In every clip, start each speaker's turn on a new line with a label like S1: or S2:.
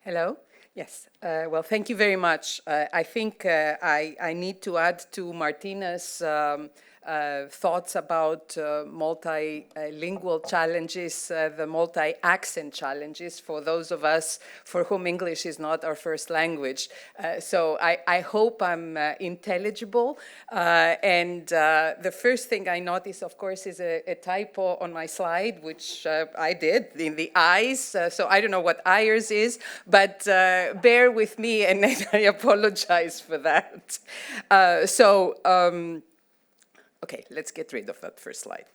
S1: Hello. Yes. Well, thank you very much. I think I need to add to Martina's thoughts about multilingual challenges, the multi-accent challenges for those of us for whom English is not our first language. So I hope I'm intelligible. And the first thing I notice, of course, is a typo on my slide, which I did in the eyes. So I don't know what IRS is, but bear with me, and I apologize for that. Okay, let's get rid of that first slide.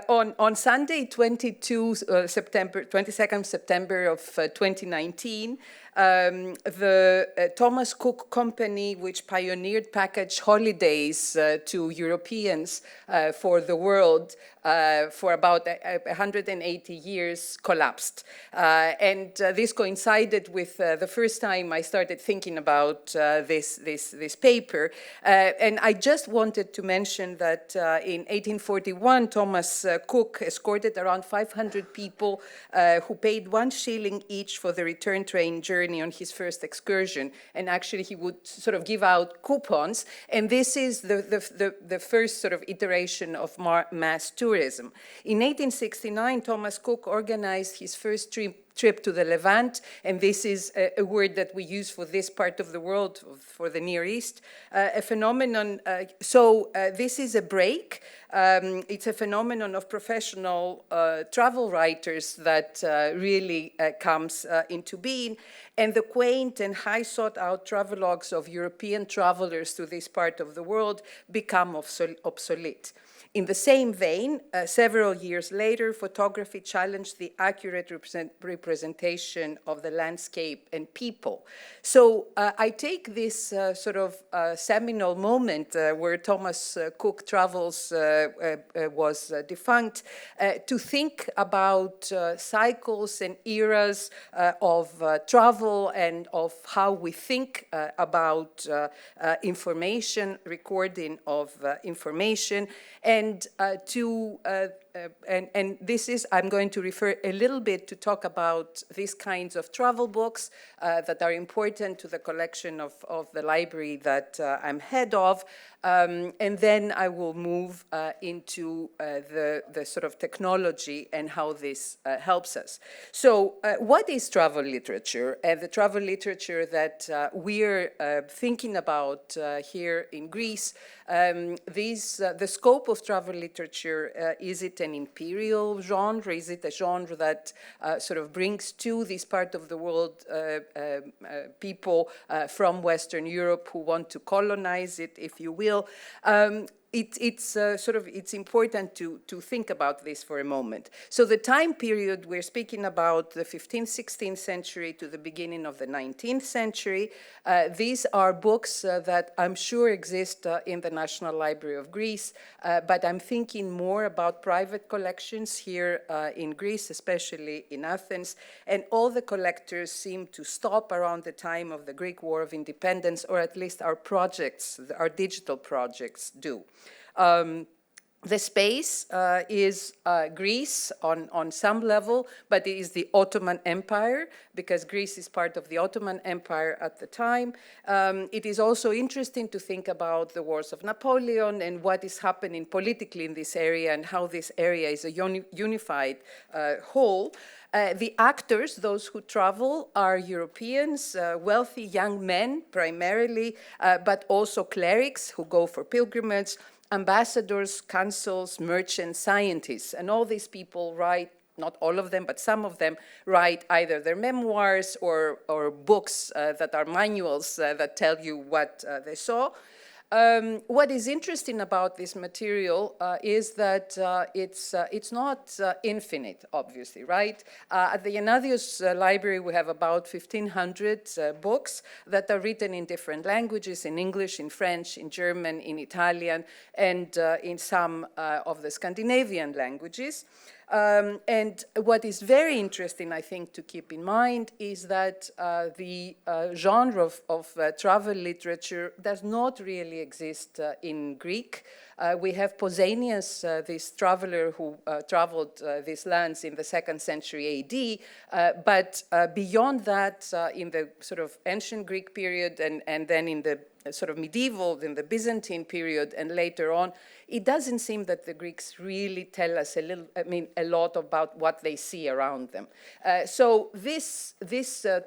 S1: On Sunday, 22nd September of 2019, the Thomas Cook Company, which pioneered package holidays to Europeans for the world for about 180 years, collapsed. And this coincided with the first time I started thinking about this paper. And I just wanted to mention that in 1841, Thomas Cook escorted around 500 people who paid 1 shilling each for the return train journey on his first excursion. And actually, he would sort of give out coupons. And this is the first sort of iteration of mass tourism. In 1869, Thomas Cook organized his first trip to the Levant, and this is a word that we use for this part of the world, for the Near East, a phenomenon. This is a break. It's a phenomenon of professional travel writers that really comes into being, and the quaint and high sought-out travelogues of European travelers to this part of the world become obsolete. In the same vein, several years later, photography challenged the accurate representation of the landscape and people. So I take this sort of seminal moment where Thomas Cook Travels was defunct to think about cycles and eras of travel and of how we think about information, recording of information, and this is, I'm going to refer a little bit to talk about these kinds of travel books that are important to the collection of the library that I'm head of. And then I will move into the sort of technology and how this helps us. So what is travel literature? The travel literature that we're thinking about here in Greece, the scope of travel literature, is it an imperial genre? Is it a genre that sort of brings to this part of the world people from Western Europe who want to colonize it, if you will? It's important to think about this for a moment. So the time period we're speaking about, the 15th, 16th century to the beginning of the 19th century, these are books that I'm sure exist in the National Library of Greece, but I'm thinking more about private collections here in Greece, especially in Athens, and all the collectors seem to stop around the time of the Greek War of Independence, or at least our projects, our digital projects do. The space is Greece on some level, but it is the Ottoman Empire, because Greece is part of the Ottoman Empire at the time. It is also interesting to think about the wars of Napoleon and what is happening politically in this area and how this area is a unified whole. The actors, those who travel, are Europeans, wealthy young men primarily, but also clerics who go for pilgrimage, ambassadors, consuls, merchants, scientists, and all these people write, not all of them, but some of them write either their memoirs or books that are manuals that tell you what they saw. What is interesting about this material is that it's not infinite, obviously, right? At the Janadios library, we have about 1,500 books that are written in different languages, in English, in French, in German, in Italian, and in some of the Scandinavian languages. And what is very interesting, I think, to keep in mind is that the genre of travel literature does not really exist in Greek. We have Pausanias, this traveler who traveled these lands in the 2nd century AD, but beyond that, in the sort of ancient Greek period and then in the sort of medieval, in the Byzantine period and later on, it doesn't seem that the Greeks really tell us a lot about what they see around them. So these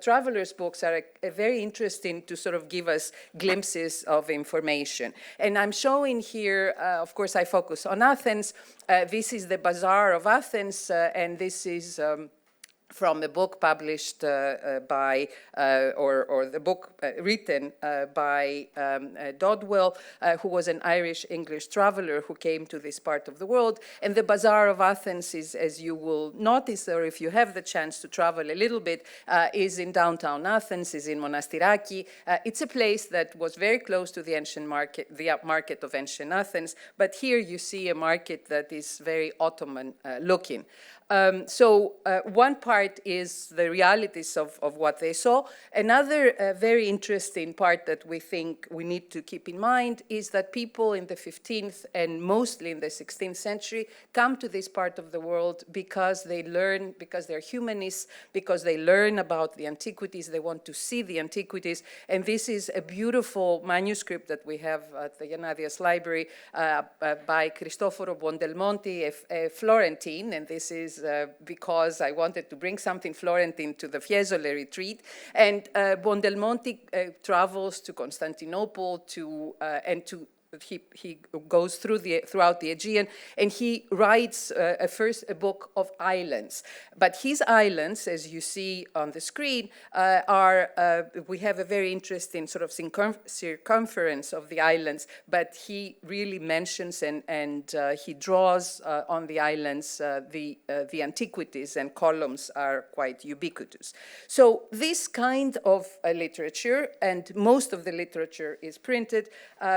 S1: travelers' books are very interesting to sort of give us glimpses of information. And I'm showing here, of course, I focus on Athens. This is the Bazaar of Athens, and this is from a book published by, or the book written by Dodwell, who was an Irish-English traveler who came to this part of the world. And the Bazaar of Athens is, as you will notice, or if you have the chance to travel a little bit, is in downtown Athens, is in Monastiraki. It's a place that was very close to the ancient market, the market of ancient Athens, but here you see a market that is very Ottoman looking. So one part is the realities of what they saw. Another very interesting part that we think we need to keep in mind is that people in the 15th and mostly in the 16th century come to this part of the world because they learn, because they're humanists, because they learn about the antiquities, they want to see the antiquities. And this is a beautiful manuscript that we have at the Janadios Library by Cristoforo Buondelmonti, a Florentine, and this is because I wanted to bring something Florentine to the Fiesole retreat. And Buondelmonti travels to Constantinople he goes throughout the Aegean, and he writes first a book of islands. But his islands, as you see on the screen, we have a very interesting sort of circumference of the islands, but he really mentions and he draws on the islands the antiquities, and columns are quite ubiquitous. So this kind of literature, and most of the literature is printed,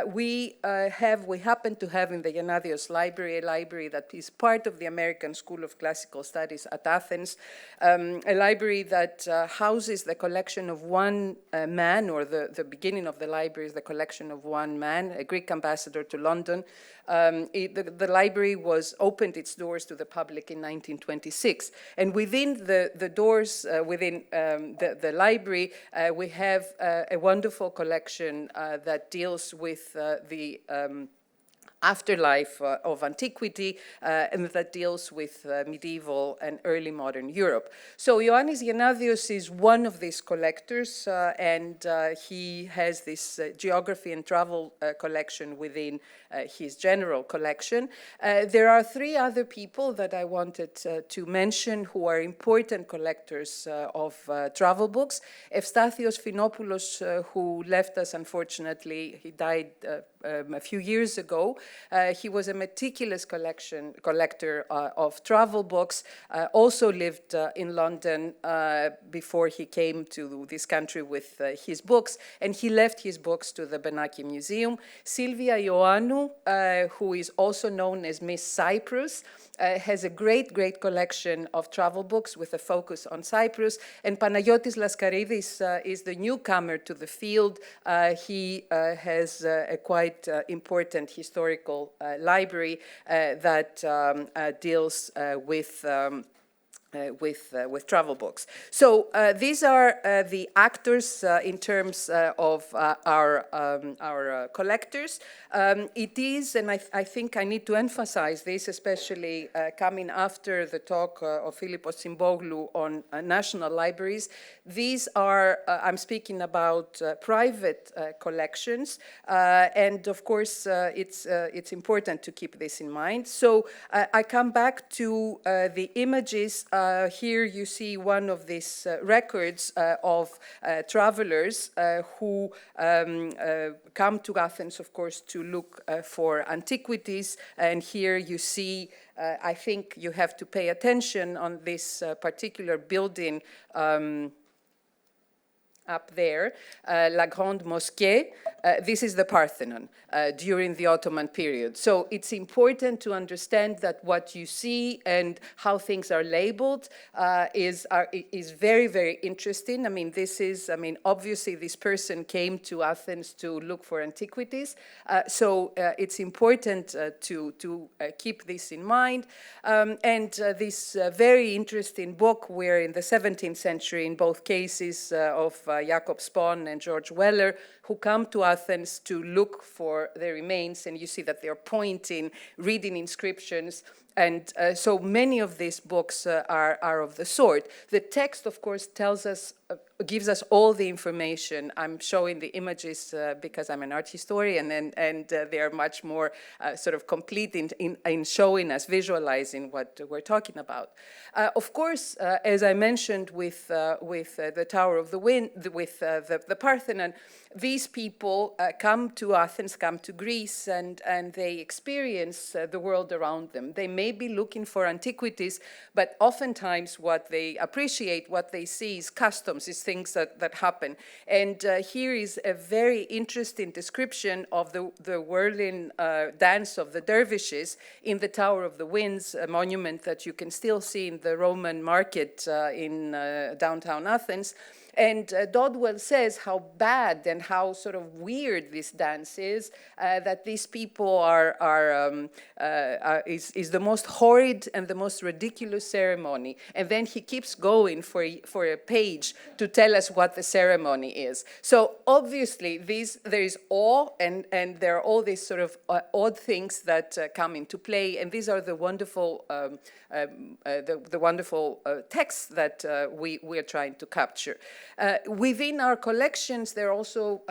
S1: we happen to have in the Janadios Library, a library that is part of the American School of Classical Studies at Athens, a library that houses the collection of one man, or the beginning of the library is the collection of one man, a Greek ambassador to London. The library opened its doors to the public in 1926. And within the doors, within the library, we have a wonderful collection that deals with the afterlife of antiquity, and that deals with medieval and early modern Europe. So Ioannis Janadios is one of these collectors, and he has this geography and travel collection within his general collection. There are three other people that I wanted to mention who are important collectors of travel books. Evstathios Thinopoulos, who left us unfortunately, he died a few years ago. He was a meticulous collector of travel books, also lived in London before he came to this country with his books, and he left his books to the Benaki Museum. Silvia Ioannou, who is also known as Miss Cyprus, has a great collection of travel books with a focus on Cyprus. And Panagiotis Laskaridis is the newcomer to the field. He has a quite important historical library that deals with travel books. So these are the actors in terms of our collectors. It is, and I think I need to emphasize this, especially coming after the talk of Philippos Tsimboglu on national libraries. These are, I'm speaking about private collections, and of course it's important to keep this in mind. So I come back to the images. Here you see one of these records of travelers who come to Athens, of course, to look for antiquities. And here you see, I think you have to pay attention on this particular building. up there, La Grande Mosquée. This is the Parthenon during the Ottoman period. So it's important to understand that what you see and how things are labeled is very, very interesting. I mean, obviously this person came to Athens to look for antiquities. So it's important to keep this in mind. This very interesting book, where in the 17th century, in both cases of Jacob Spon and George Weller, who come to Athens to look for the remains, and you see that they're pointing, reading inscriptions, and so many of these books are of the sort. The text, of course, tells us, gives us all the information. I'm showing the images because I'm an art historian, and they are much more sort of complete in showing us, visualizing what we're talking about. Of course, as I mentioned with the Tower of the Wind, with the Parthenon, these people come to Athens, come to Greece, and they experience the world around them. They may be looking for antiquities, but oftentimes what they appreciate, what they see is customs, is things that happen. And here is a very interesting description of the whirling dance of the dervishes in the Tower of the Winds, a monument that you can still see in the Roman market in downtown Athens. And Dodwell says how bad and how sort of weird this dance is, that these people is the most horrid and the most ridiculous ceremony. And then he keeps going for a page to tell us what the ceremony is. So obviously there is awe, and there are all these sort of odd things that come into play. And these are the wonderful texts that we are trying to capture. Within our collections, there are also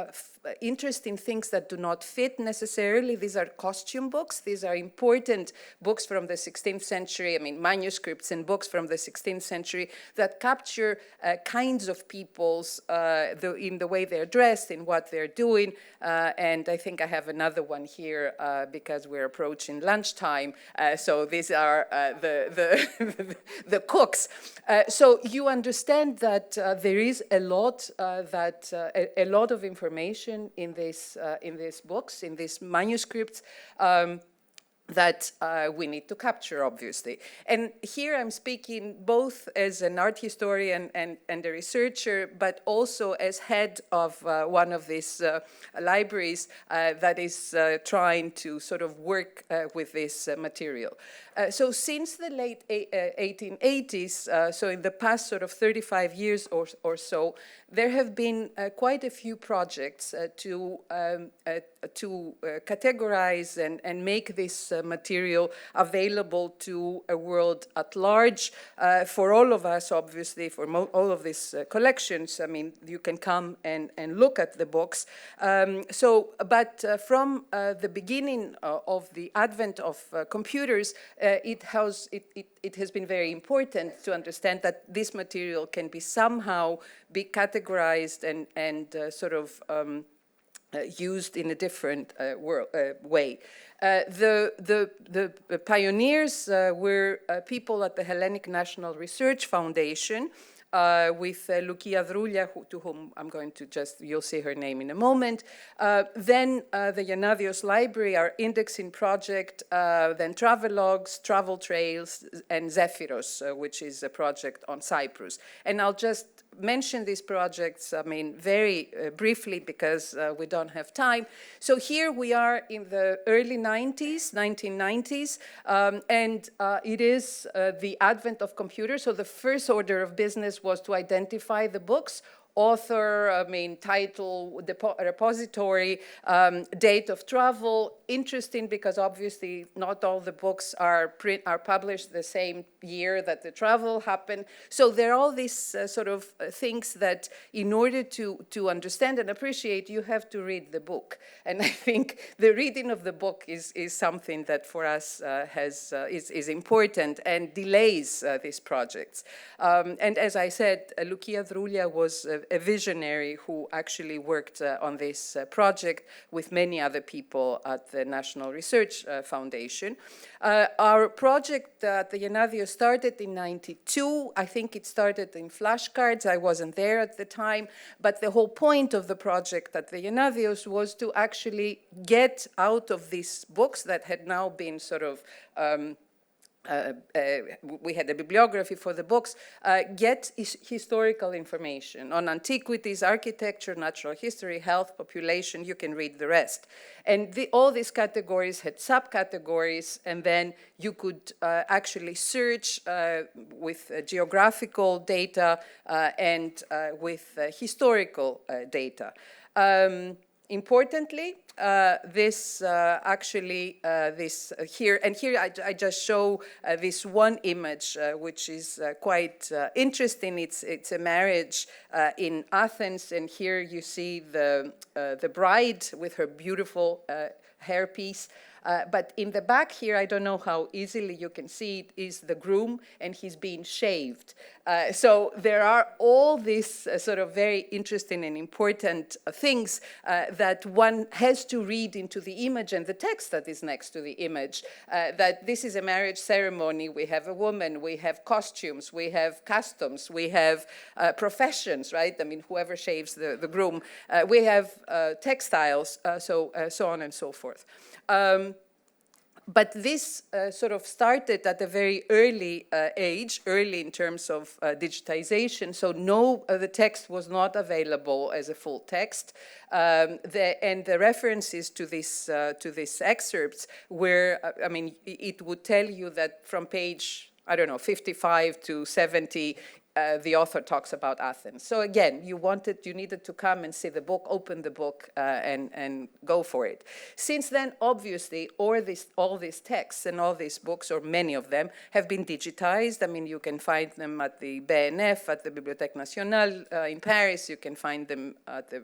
S1: interesting things that do not fit necessarily. These are costume books. These are important books from the 16th century, manuscripts and books from the 16th century that capture kinds of peoples in the way they're dressed, in what they're doing. And I think I have another one here because we're approaching lunchtime. So these are the cooks. So you understand that there is a lot of information in these books, in these manuscripts, that we need to capture, obviously. And here I'm speaking both as an art historian and a researcher, but also as head of one of these libraries that is trying to sort of work with this material. So since the late 1880s, so in the past sort of 35 years or so, there have been quite a few projects to categorize and make this material available to a world at large. For all of us, obviously, for all of these collections, you can come and look at the books. But from the beginning of the advent of computers, it has been very important to understand that this material can be somehow be categorized and sort of used in a different way. The pioneers were people at the Hellenic National Research Foundation, with Lucia Vroulia, to whom I'm going to you'll see her name in a moment. Then the Janadios Library, our indexing project, then Travelogues, Travel Trails, and Zephyrus, which is a project on Cyprus. And I'll just mention these projects, very briefly because we don't have time. So here we are in the early 1990s, and it is the advent of computers. So the first order of business was to identify the books, author, title, repository, date of travel. Interesting because obviously not all the books are published the same year that the travel happened. So there are all these sort of things that in order to understand and appreciate, you have to read the book. And I think the reading of the book is something that for us is important and delays these projects. And as I said, Lucia Vroulia was a visionary who actually worked on this project with many other people at the National Research Foundation. Our project at the janadios started in '92. I think it started in flashcards. I wasn't there at the time, but the whole point of the project at the janadios was to actually get out of these books that had now been sort of we had a bibliography for the books, get historical information on antiquities, architecture, natural history, health, population. You can read the rest. And all these categories had subcategories, and then you could actually search with geographical data and with historical data. Importantly, this here, and here I just show this one image, which is quite interesting. It's a marriage in Athens, and here you see the bride with her beautiful hairpiece. But in the back here, I don't know how easily you can see it, is the groom, and he's being shaved. So there are all these sort of very interesting and important things that one has to read into the image and the text that is next to the image. That this is a marriage ceremony. We have a woman, we have costumes, we have customs, we have professions, right? I mean, whoever shaves the groom. We have textiles, so on and so forth. But this sort of started at a very early age, early in terms of digitization. So the text was not available as a full text, and the references to these excerpts were, I mean, it would tell you that from page, I don't know, 55 to 70. The author talks about Athens. So again, you needed to come and see the book, open the book, and go for it. Since then, obviously, all these texts and all these books, or many of them, have been digitized. I mean, you can find them at the BNF, at the Bibliothèque Nationale in Paris. You can find them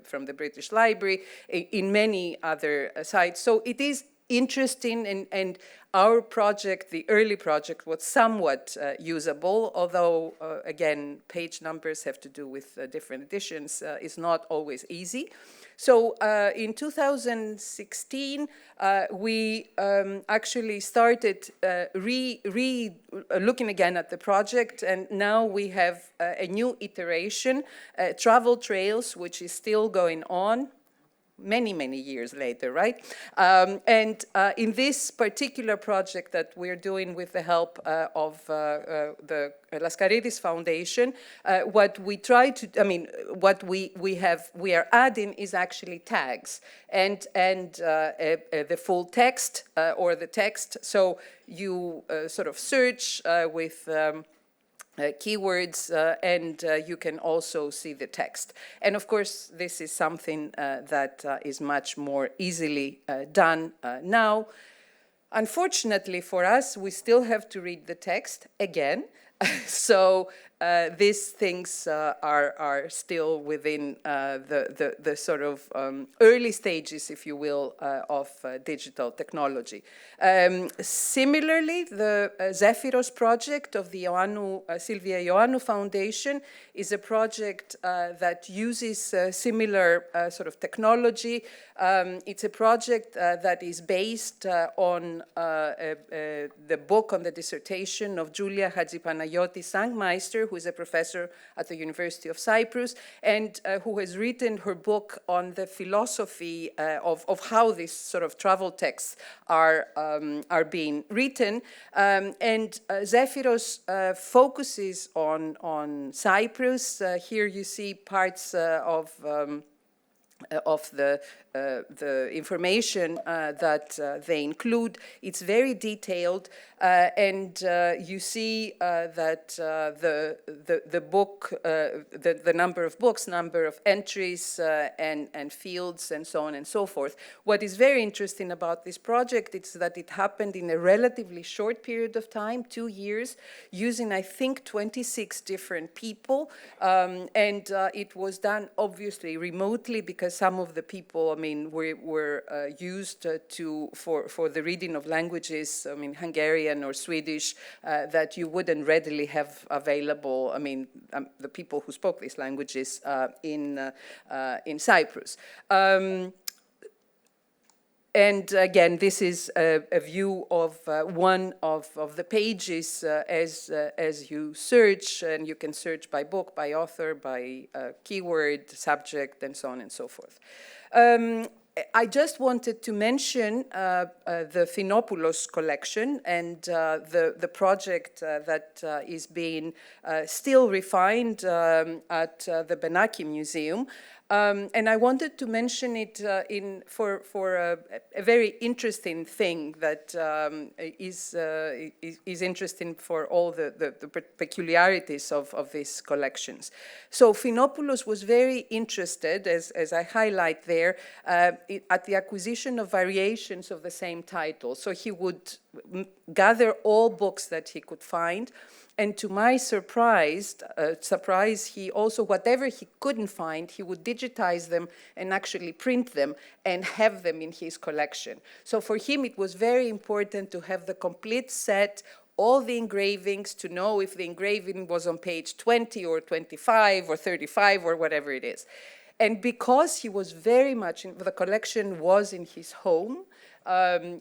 S1: from the British Library, in many other sites. So it is interesting, and our project, the early project, was somewhat usable, although, again, page numbers have to do with different editions. It's not always easy. So in 2016, we actually started looking again at the project, and now we have a new iteration, Travel Trails, which is still going on. Many years later, right? And in this particular project that we're doing with the help of the Laskaridis Foundation, what we try to, I mean, what we are adding is actually tags and the full text or the text. So you sort of search with keywords, and you can also see the text. And of course, this is something that is much more easily done now. Unfortunately for us, we still have to read the text again. So these things are still within the sort of early stages, if you will, of digital technology. Similarly, the Zephyrus project of the Silvia Ioannou Foundation is a project that uses similar sort of technology. It's a project that is based on the book on the dissertation of Julia Hadjipanagiotis-Sangmeister, who is a professor at the University of Cyprus, and who has written her book on the philosophy of how these sort of travel texts are being written. And Zephyrus focuses on Cyprus. Here you see parts of the information that they include. It's very detailed, and you see that the book, the number of books, number of entries, and fields, and so on and so forth. What is very interesting about this project is that it happened in a relatively short period of time, 2 years, using, I think, 26 different people, and it was done obviously remotely because some of the people, I mean, were used for the reading of languages, I mean, Hungarian or Swedish, that you wouldn't readily have available, I mean, the people who spoke these languages in Cyprus. And again, this is a view of one of the pages as you search, and you can search by book, by author, by keyword, subject, and so on and so forth. I just wanted to mention the Thinopoulos Collection and the project that is being still refined at the Benaki Museum. And I wanted to mention it for a very interesting thing that is interesting for all the peculiarities of these collections. So Thinopoulos was very interested, as I highlight there, at the acquisition of variations of the same title. So he would gather all books that he could find. And to my surprise, he also, whatever he couldn't find, he would digitize them and actually print them and have them in his collection. So for him, it was very important to have the complete set, all the engravings, to know if the engraving was on page 20 or 25 or 35 or whatever it is. And because he was very much, the collection was in his home,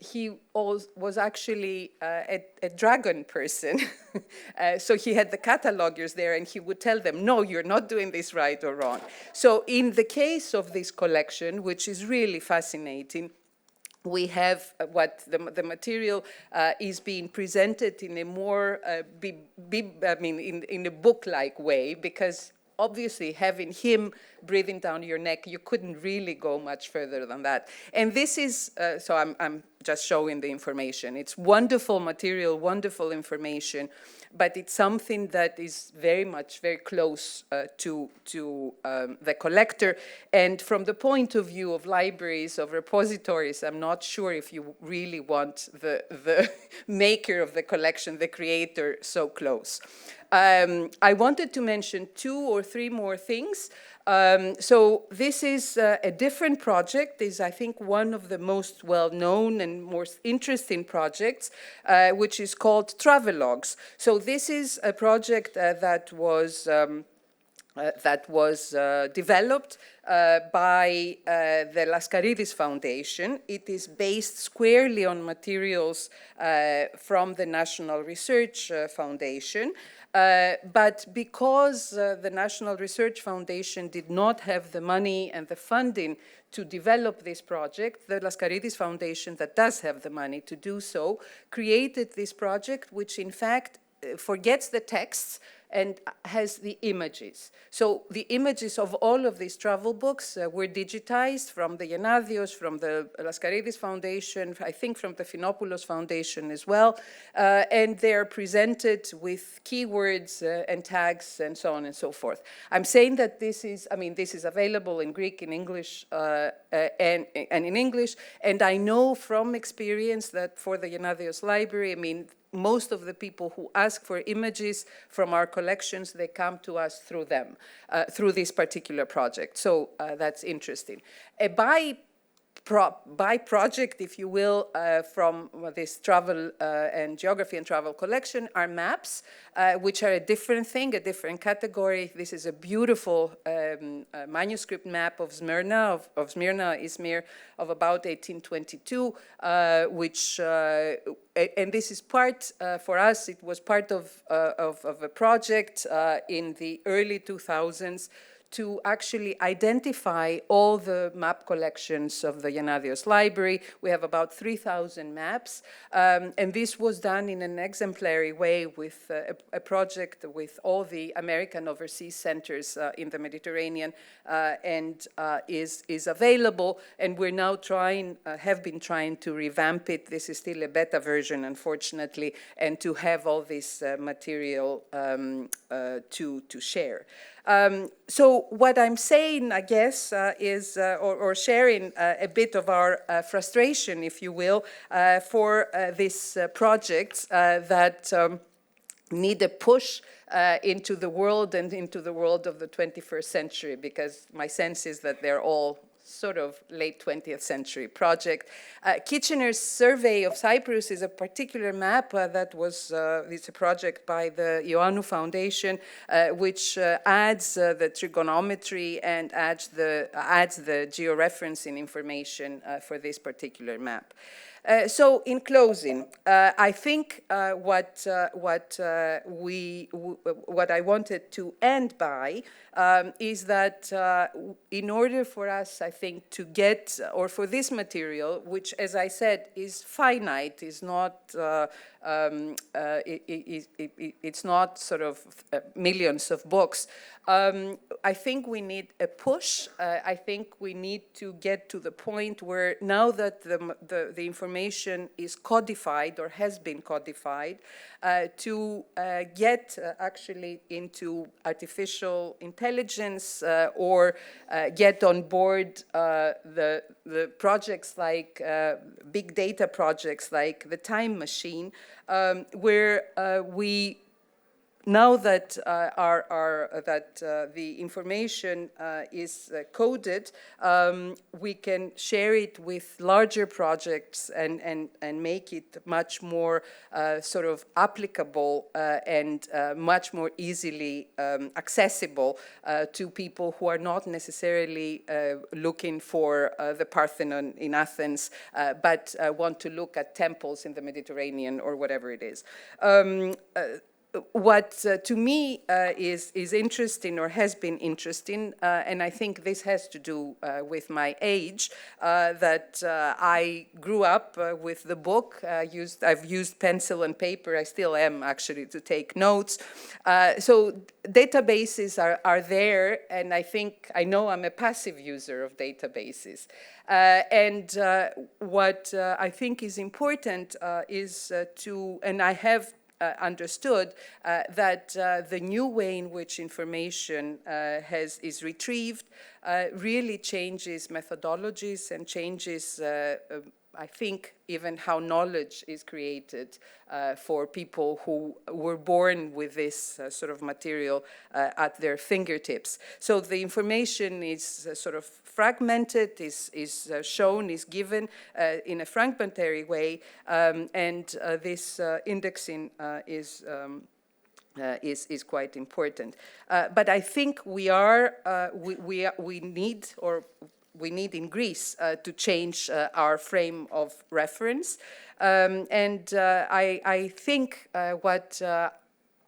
S1: he was actually a dragon person. So he had the catalogers there, and he would tell them, no, you're not doing this right or wrong. So in the case of this collection, which is really fascinating, we have what the material is being presented in a more, in a book-like way, because obviously, having him breathing down your neck, you couldn't really go much further than that. And this is, so I'm just showing the information. It's wonderful material, wonderful information, but it's something that is very close to the collector. And from the point of view of libraries, of repositories, I'm not sure if you really want the maker of the collection, the creator, so close. I wanted to mention 2 or 3 more things. So this is a different project. Is, I think, one of the most well-known and most interesting projects, which is called Travelogues. So this is a project that was developed by the Laskaridis Foundation. It is based squarely on materials from the National Research Foundation. But because the National Research Foundation did not have the money and the funding to develop this project, the Laskaridis Foundation, that does have the money to do so, created this project, which in fact forgets the texts and has the images. So the images of all of these travel books were digitized from the Janadios, from the Laskaridis Foundation, I think from the Thinopoulos Foundation as well, and they're presented with keywords and tags and so on and so forth. I'm saying that this is available in Greek, in English, and in English, and I know from experience that for the Janadios Library, most of the people who ask for images from our collections, they come to us through them, through this particular project. So that's interesting. By project, if you will, from this travel and geography and travel collection are maps, which are a different thing, a different category. This is a beautiful manuscript map of Smyrna, of Smyrna, Izmir, of about 1822, and this is part, for us, it was part of a project in the early 2000s to actually identify all the map collections of the Janadios Library. We have about 3,000 maps, and this was done in an exemplary way with a project with all the American overseas centers in the Mediterranean, and is available, and we're now have been trying to revamp it. This is still a beta version, unfortunately, and to have all this material to share. So what I'm saying, I guess, is, or sharing a bit of our frustration, if you will, for this project that need a push into the world and into the world of the 21st century, because my sense is that they're all sort of late 20th century project. Kitchener's survey of Cyprus is a particular map that was, it's a project by the Ioannou Foundation, which adds the trigonometry and adds the georeferencing information for this particular map. So in closing, I think what I wanted to end by is that in order for us, I think, to get, or for this material, which, as I said, is finite, is not, it's not sort of millions of books, I think we need a push. I think we need to get to the point where now that the information is codified or has been codified, to get actually into artificial intelligence or get on board the projects like big data projects like the Time Machine, where we now that the information is coded, we can share it with larger projects and make it much more sort of applicable and much more easily accessible to people who are not necessarily looking for the Parthenon in Athens, but want to look at temples in the Mediterranean or whatever it is. What to me is interesting or has been interesting, and I think this has to do with my age, that I grew up with the book. I've used pencil and paper. I still am, actually, to take notes. So databases are there, and I know I'm a passive user of databases. And what I think is important is and I have understood that the new way in which information is retrieved really changes methodologies and changes, I think, even how knowledge is created for people who were born with this sort of material at their fingertips. So the information is sort of fragmented, is shown, is given in a fragmentary way, and this indexing is quite important. But I think we need in Greece to change our frame of reference. And I think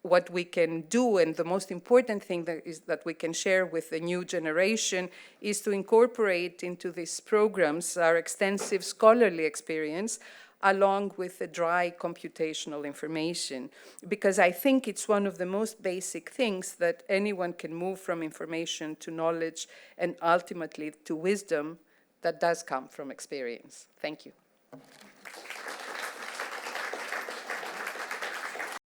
S1: what we can do, and the most important thing that we can share with the new generation, is to incorporate into these programs our extensive scholarly experience, along with the dry computational information, because I think it's one of the most basic things that anyone can move from information to knowledge and ultimately to wisdom that does come from experience. Thank you.